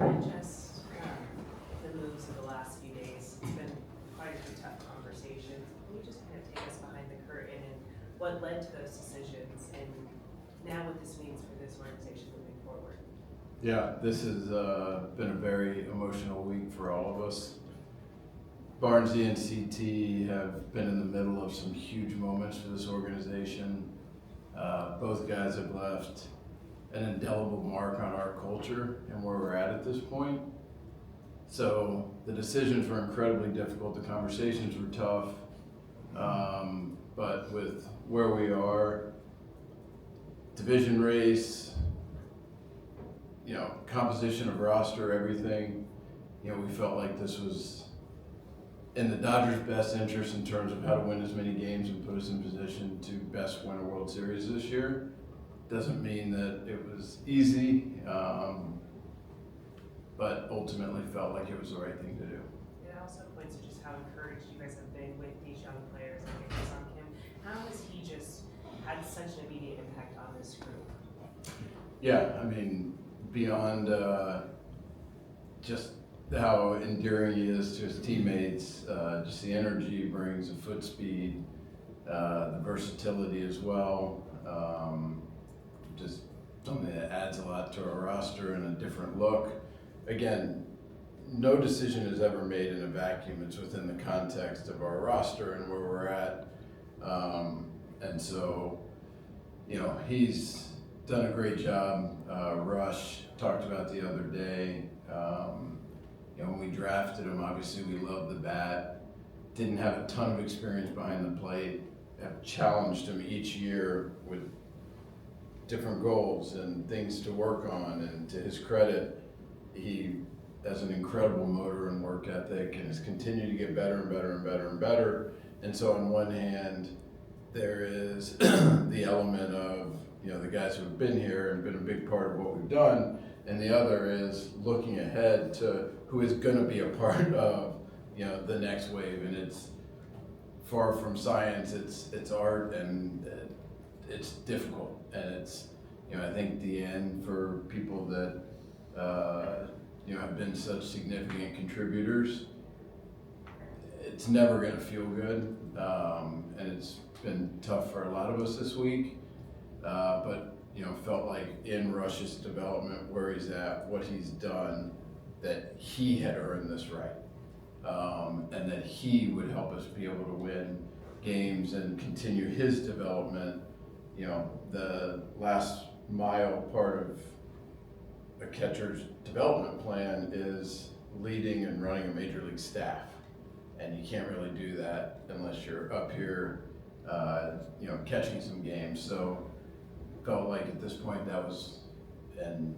digest the moves of the last few days? It's been quite a few tough conversations. Can you just kind of take us behind the curtain and what led to those decisions and now what this means for this organization moving forward? Yeah, this has been a very emotional week for all of us. Barnesy and CT have been in the middle of some huge moments for this organization. Both guys have left an indelible mark on our culture and where we're at this point. So the decisions were incredibly difficult. The conversations were tough. But with where we are, division race, composition of roster, everything, we felt like this was in the Dodgers' best interest in terms of how to win as many games and put us in position to best win a World Series this year. Doesn't mean that it was easy, but ultimately felt like it was the right thing to do. It also points to just how encouraged you guys have been with these young players and focus on him. How has he just had such an immediate impact on this group? Yeah, I mean, beyond just how endearing he is to his teammates, just the energy he brings, the foot speed, the versatility as well. Just something that adds a lot to our roster and a different look. Again, no decision is ever made in a vacuum. It's within the context of our roster and where we're at. And so, he's done a great job. Rush talked about the other day. When we drafted him, obviously we loved the bat. Didn't have a ton of experience behind the plate. Have challenged him each year with different goals and things to work on. And to his credit, he has an incredible motor and work ethic and has continued to get better and better and better and better. And so on one hand, there is the element of the guys who have been here and been a big part of what we've done, and the other is looking ahead to who is going to be a part of the next wave. And it's far from science, it's art, and it's difficult, and it's I think the end for people that have been such significant contributors, it's never going to feel good, and it's been tough for a lot of us this week, but felt like in Rush's development, where he's at, what he's done, that he had earned this right, and that he would help us be able to win games and continue his development. The last mile part of a catcher's development plan is leading and running a major league staff, and you can't really do that unless you're up here catching some games. So felt like at this point that was in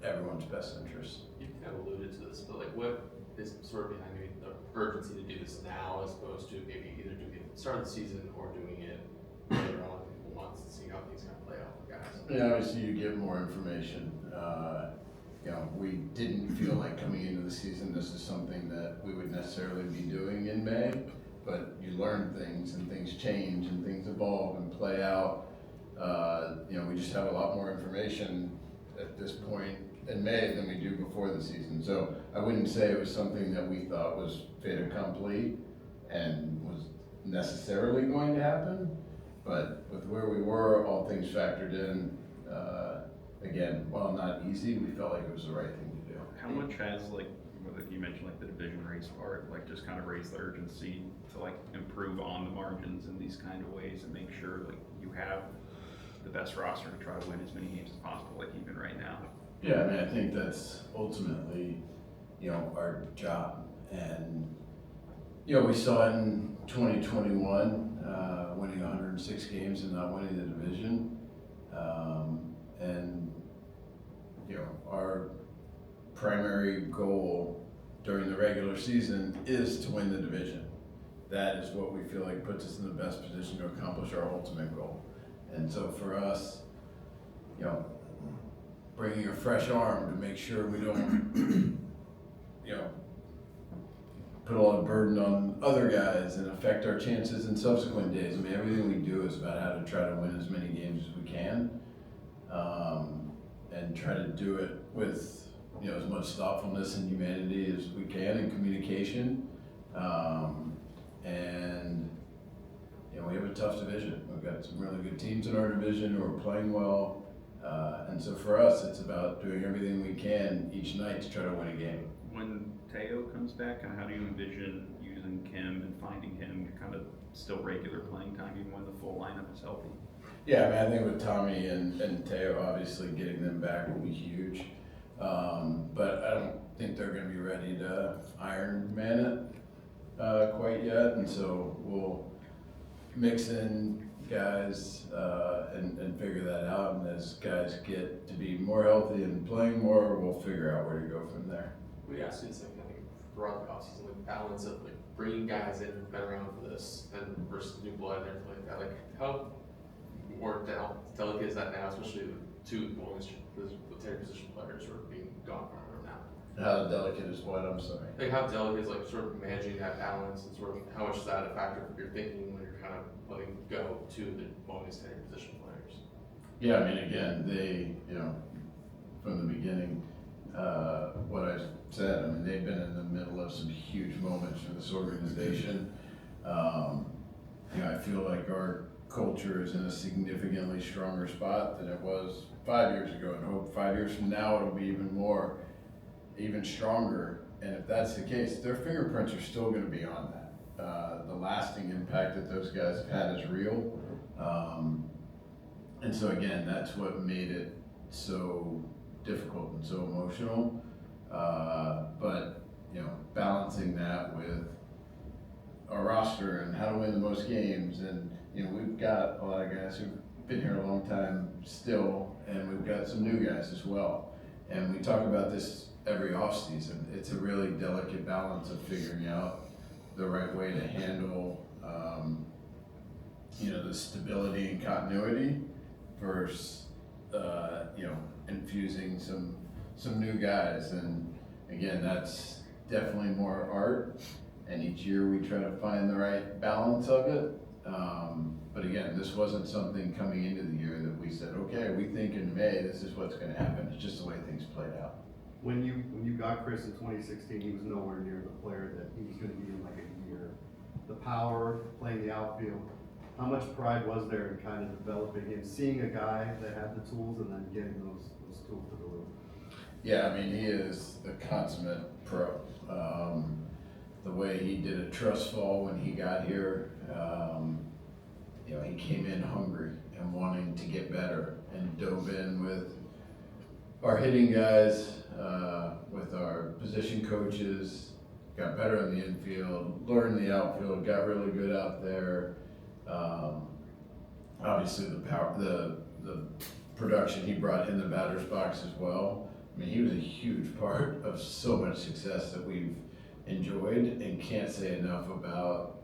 everyone's best interest. You kind of alluded to this, but what is sort of behind maybe the urgency to do this now as opposed to maybe either doing it at the start of the season or doing it later on in a couple months and seeing how things kind of play out for guys? Yeah, obviously you get more information. We didn't feel like coming into the season this is something that we would necessarily be doing in May, but you learn things and things change and things evolve and play out. We just have a lot more information at this point in May than we do before the season. So I wouldn't say it was something that we thought was fait accompli and was necessarily going to happen, but with where we were, all things factored in, again, while not easy, we felt like it was the right thing to do. How much has, like you mentioned, the division race part, just kind of raise the urgency to improve on the margins in these kind of ways and make sure you have the best roster to try to win as many games as possible, even right now? Yeah, I mean, I think that's ultimately, our job. And, we saw it in 2021, winning 106 games and not winning the division. Our primary goal during the regular season is to win the division. That is what we feel like puts us in the best position to accomplish our ultimate goal. And so for us, bringing a fresh arm to make sure we don't, put a lot of burden on other guys and affect our chances in subsequent days. I mean, everything we do is about how to try to win as many games as we can, and try to do it with as much thoughtfulness and humanity as we can in communication. And, we have a tough division. We've got some really good teams in our division who are playing well. And so for us, it's about doing everything we can each night to try to win a game. When Teo comes back, kind of how do you envision using Kim and finding him kind of still regular playing time even when the full lineup is healthy? Yeah, I mean, I think with Tommy and Teo, obviously getting them back will be huge. But I don't think they're going to be ready to Iron Man it quite yet. And so we'll mix in guys and figure that out. And as guys get to be more healthy and playing more, we'll figure out where to go from there. We asked you this, like, I think, throughout the offseason, like, balance of, like, bringing guys in who've been around for this and versus new blood and everything like that. Like, how more delicate is that now, especially with two longest military position players who are being gone from them now? How delicate is what? I'm sorry. Like, how delicate is, like, sort of managing that balance and sort of how much is that a factor of your thinking when you're kind of letting go to the longest tenured position players? Yeah, I mean, again, they, from the beginning, what I said, I mean, they've been in the middle of some huge moments for this organization. I feel like our culture is in a significantly stronger spot than it was 5 years ago, and hope 5 years from now it'll be even stronger. And if that's the case, their fingerprints are still going to be on that. The lasting impact that those guys have had is real. And so again, that's what made it so difficult and so emotional. But balancing that with our roster and how to win the most games, and we've got a lot of guys who've been here a long time still, and we've got some new guys as well. And we talk about this every offseason. It's a really delicate balance of figuring out the right way to handle the stability and continuity versus infusing some new guys. And again, that's definitely more art, and each year we try to find the right balance of it. But again, this wasn't something coming into the year that we said, okay, we think in May this is what's going to happen. It's just the way things played out. When you got Chris in 2016, he was nowhere near the player that he was going to be in like a year. The power, playing the outfield, how much pride was there in kind of developing him, seeing a guy that had the tools and then getting those tools to the room? Yeah, I mean, he is a consummate pro. The way he did a trust fall when he got here, he came in hungry and wanting to get better and dove in with our hitting guys, with our position coaches, got better in the infield, learned the outfield, got really good out there. Obviously the production he brought in the batter's box as well. I mean, he was a huge part of so much success that we've enjoyed, and can't say enough about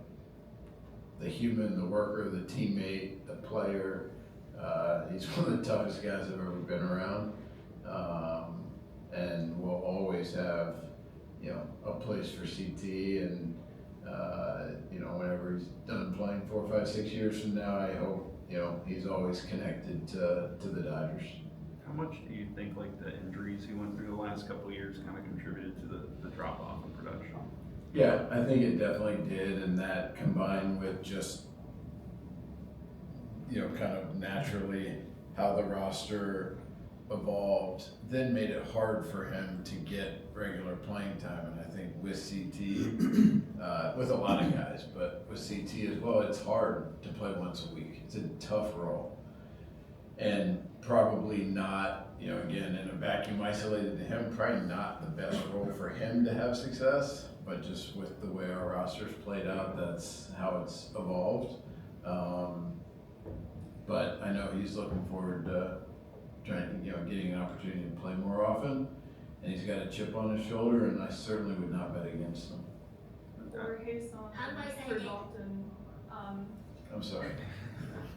the human, the worker, the teammate, the player. He's one of the toughest guys I've ever been around. And we'll always have, a place for CT, and, whenever he's done playing 4, 5, 6 years from now, I hope, he's always connected to the Dodgers. How much do you think like the injuries he went through the last couple of years kind of contributed to the drop off in production? Yeah, I think it definitely did, and that combined with just, kind of naturally how the roster evolved, then made it hard for him to get regular playing time. And I think with CT, with a lot of guys, but with CT as well, it's hard to play once a week. It's a tough role. And probably not, again, in a vacuum isolated to him, probably not the best role for him to have success, but just with the way our roster's played out, that's how it's evolved. But I know he's looking forward to trying, getting an opportunity to play more often, and he's got a chip on his shoulder, and I certainly would not bet against him. For Hyeseong and for Dalton, I'm sorry.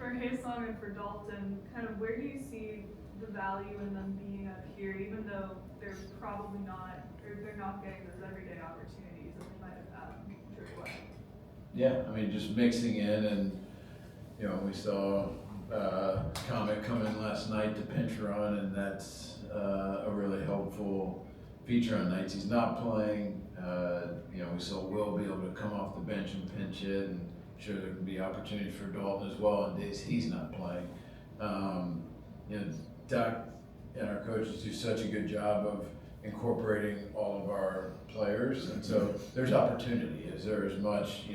for Hyeseong and for Dalton, kind of where do you see the value in them being up here, even though they're probably not, or they're not getting those everyday opportunities that they might have had AAA? Yeah, I mean, just mixing in, and we saw Comet come in last night to pinch run, and that's a really helpful feature on nights he's not playing. We still will be able to come off the bench and pinch hit, and sure there can be opportunities for Dalton as well on days he's not playing. Doc and our coaches do such a good job of incorporating all of our players, and so there's opportunity. Is there as much,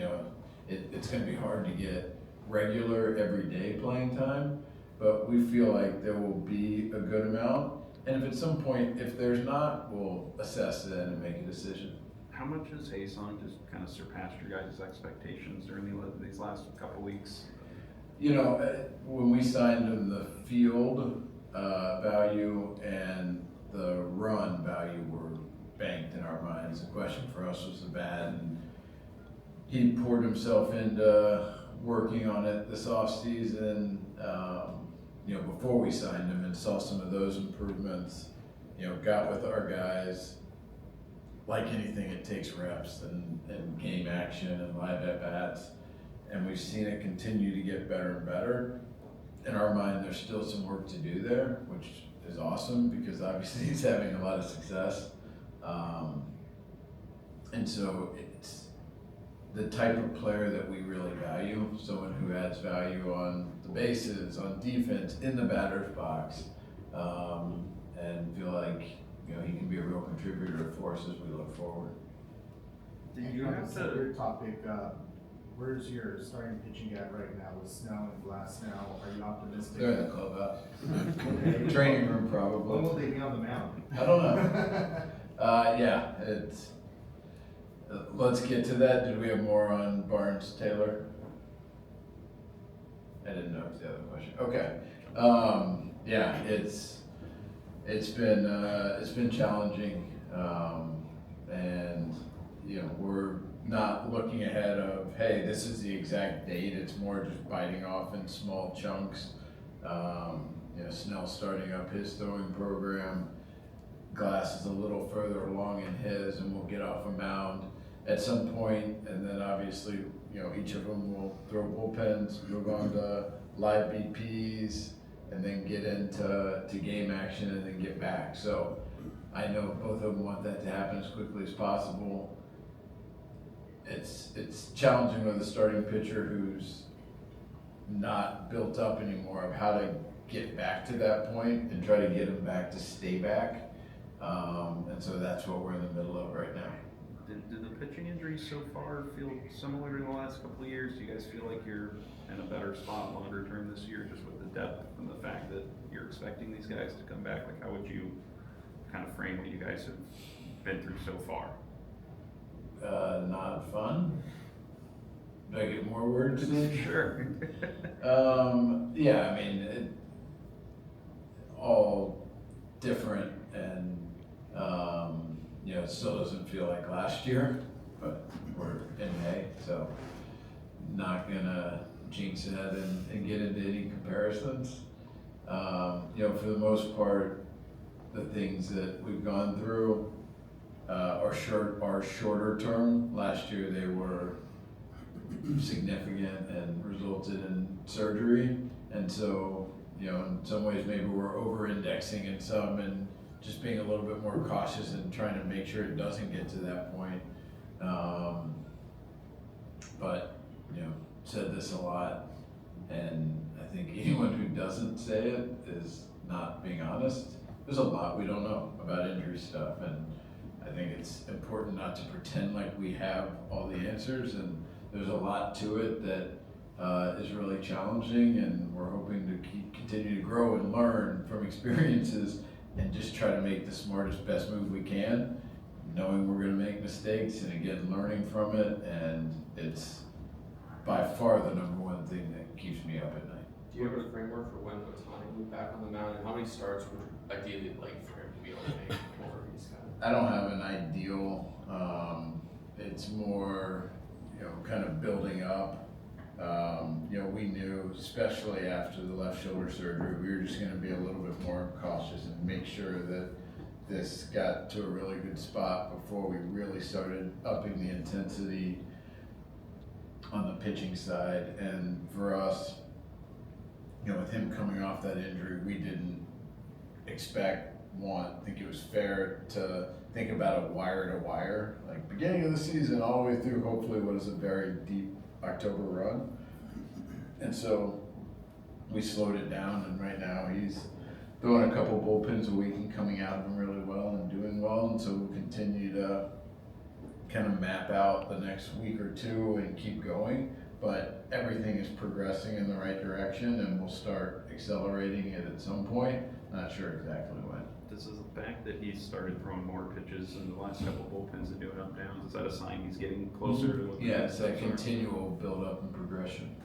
it's going to be hard to get regular everyday playing time, but we feel like there will be a good amount. And if at some point, if there's not, we'll assess that and make a decision. How much has Hyeseong just kind of surpassed your guys' expectations during these last couple weeks? When we signed him, the field value and the run value were banked in our minds. The question for us was the bat, and he poured himself into working on it this offseason, before we signed him, and saw some of those improvements, got with our guys. Like anything, it takes reps and game action and live at-bats, and we've seen it continue to get better and better. In our mind, there's still some work to do there, which is awesome because obviously he's having a lot of success. And so it's the type of player that we really value, someone who adds value on the bases, on defense, in the batter's box, and feel like he can be a real contributor for us as we look forward. Did you have to? Your topic, where's your starting pitching at right now with snow and glass now? Are you optimistic? They're in the clubhouse. Training room When probably. will they be on the mound? I don't know. Yeah, it's, let's get to that. Did we have more on Barnes Taylor? I didn't know if it's the other question. Okay. Yeah, it's been challenging. And we're not looking ahead of, hey, this is the exact date. It's more just biting off in small chunks. Snell starting up his throwing program. Glass is a little further along in his, and we'll get off a mound at some point, and then obviously, each of them will throw bullpens, move on to live BPs, and then get into game action, and then get back. So I know both of them want that to happen as quickly as possible. It's challenging with a starting pitcher who's not built up anymore of how to get back to that point and try to get him back to stay back. And so that's what we're in the middle of right now. Did the pitching injuries so far feel similar to the last couple of years? Do you guys feel like you're in a better spot longer term this year, just with the depth and the fact that you're expecting these guys to come back? Like, how would you kind of frame what you guys have been through so far? Not fun. Do I get more words? Sure. Yeah, I mean, all different, and it still doesn't feel like last year, but we're in May, so not gonna jinx it and get into any comparisons. For the most part, the things that we've gone through are shorter term. Last year they were significant and resulted in surgery, and so in some ways maybe we're over-indexing in some and just being a little bit more cautious and trying to make sure it doesn't get to that point. But said this a lot, and I think anyone who doesn't say it is not being honest. There's a lot we don't know about injury stuff, and I think it's important not to pretend like we have all the answers, and there's a lot to it that is really challenging, and we're hoping to continue to grow and learn from experiences and just try to make the smartest, best move we can, knowing we're going to make mistakes, and again, learning from it. And it's by far the number one thing that keeps me up at night. Do you have a framework for when Ohtani will be back on the mound, and how many starts would you ideally like for him to be able to make before he's kind of? I don't have an ideal. It's more, kind of building up. We knew, especially after the left shoulder surgery, we were just going to be a little bit more cautious and make sure that this got to a really good spot before we really started upping the intensity on the pitching side. And for us, with him coming off that injury, we didn't think it was fair to think about it wire to wire, like beginning of the season all the way through, hopefully what is a very deep October run. And so we slowed it down, and right now he's throwing a couple bullpens a week and coming out of them really well and doing well. And so we'll continue to kind of map out the next week or two and keep going. But everything is progressing in the right direction, and we'll start accelerating it at some point. Not sure exactly when. This is the fact that he started throwing more pitches in the last couple bullpens and doing up downs. Is that a sign he's getting closer to what? Yeah, it's that continual build up and progression.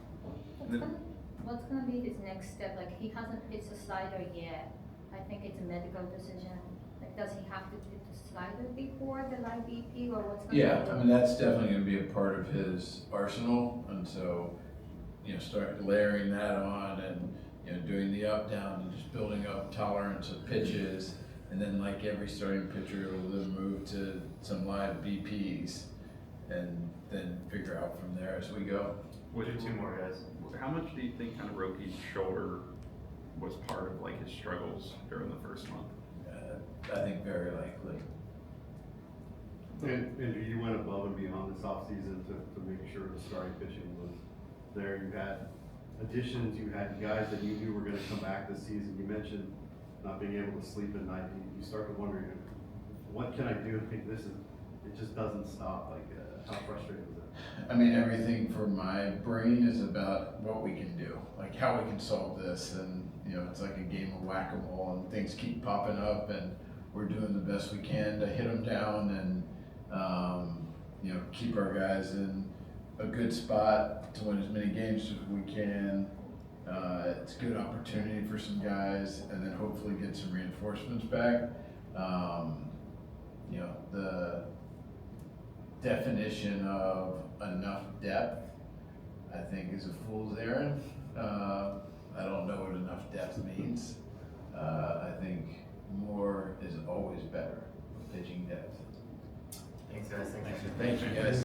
What's gonna be his next step? Like, he hasn't pitched a slider yet. I think it's a medical decision. Like, does he have to pitch the slider before the live BP, or what's gonna be? Yeah, I mean, that's definitely gonna be a part of his arsenal, and so, start layering that on and, doing the up, down, and just building up tolerance of pitches. And then like every starting pitcher, we'll then move to some live BPs and then figure out from there as we go. We'll do two more, guys. How much do you think kind of Rocky's shoulder was part of like his struggles during the first month? I think very likely. And Andrew, you went above and beyond this offseason to make sure the starting pitching was there. You had additions, you had guys that you knew were gonna come back this season. You mentioned not being able to sleep at night. You started wondering, what can I do? I think it just doesn't stop. Like, how frustrating is it? I mean, everything for my brain is about what we can do, like how we can solve this. And, it's like a game of whack-a-mole, and things keep popping up, and we're doing the best we can to hit them down and, keep our guys in a good spot to win as many games as we can. It's a good opportunity for some guys, and then hopefully get some reinforcements back. The definition of enough depth, I think, is a fool's errand. I don't know what enough depth means. I think more is always better, pitching depth. Thanks, guys. Thank you, guys.